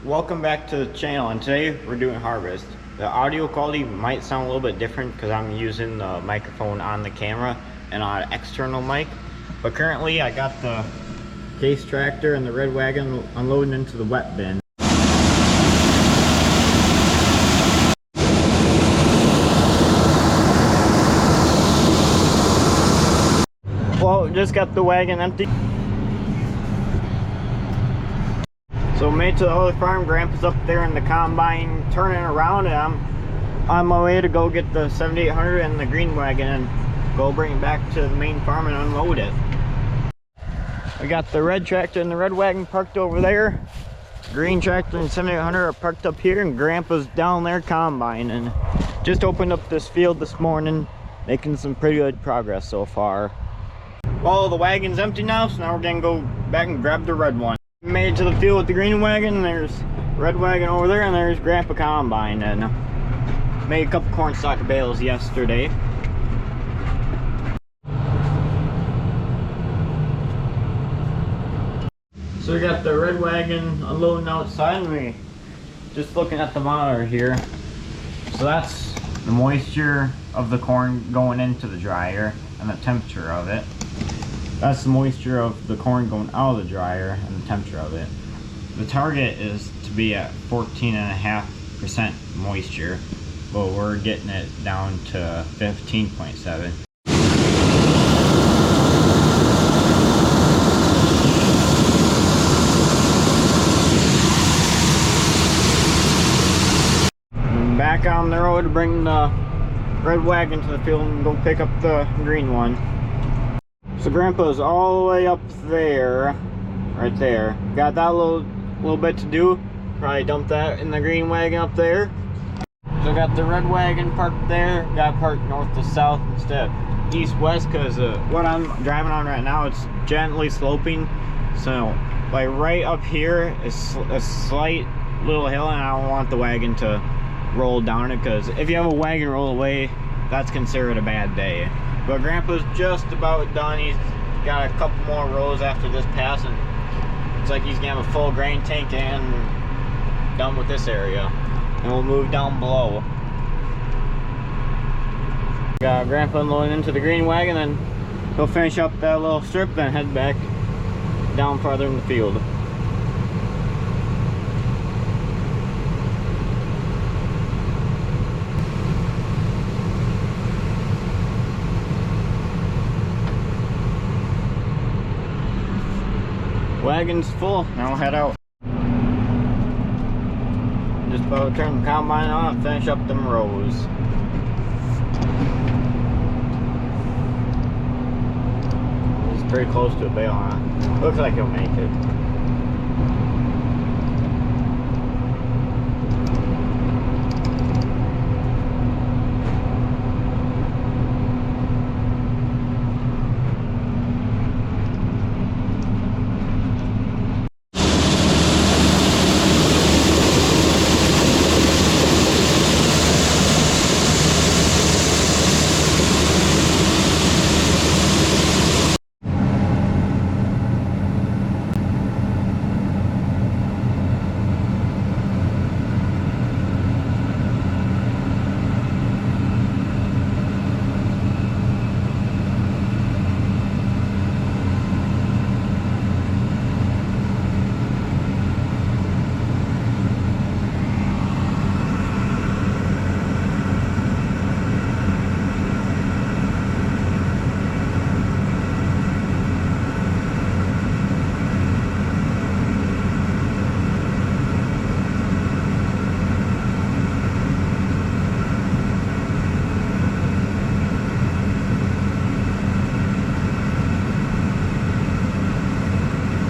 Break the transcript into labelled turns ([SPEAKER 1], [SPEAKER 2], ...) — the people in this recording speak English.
[SPEAKER 1] Welcome back to the channel, and today we're doing harvest. The audio quality might sound a little bit different because I'm using the microphone on the camera and on an external mic, but currently I got the Case tractor and the red wagon unloading into the wet bin. Well, just got the wagon empty. So made to the other farm. Grandpa's up there in the combine turning around, and I'm on my way to go get the 7800 and the green wagon and go bring it back to the main farm and unload it. We got the red tractor and the red wagon parked over there. Green tractor and 7800 are parked up here, and Grandpa's down there combine, and just opened up this field this morning, making some pretty good progress so far. Well, the wagon's empty now, so now we're gonna go back and grab the red one. Made it to the field with the green wagon. There's red wagon over there, and there's Grandpa combine, and made a couple corn stalk bales yesterday. So we got the red wagon unloading outside, and we just looking at the monitor here. So that's the moisture of the corn going into the dryer and the temperature of it. That's the moisture of the corn going out of the dryer and the temperature of it. The target is to be at 14.5% moisture, but we're getting it down to 15.7. Back on the road to bring the red wagon to the field and go pick up the green one. So Grandpa's all the way up there, right there. Got that little bit to do. Probably dump that in the green wagon up there. So got the red wagon parked there. Got parked north to south instead of east-west, because what I'm driving on right now, it's gently sloping. So like right up here is a slight little hill, and I don't want the wagon to roll down it, because if you have a wagon roll away, that's considered a bad day. But Grandpa's just about done. He's got a couple more rows after this pass, and it's like he's gonna have a full grain tank and done with this area. And we'll move down below. Got Grandpa unloading into the green wagon, and he'll finish up that little strip, then head back down farther in the field. Wagon's full, now we'll head out. Just about to turn the combine on and finish up them rows. It's pretty close to a bale, huh? Looks like he'll make it.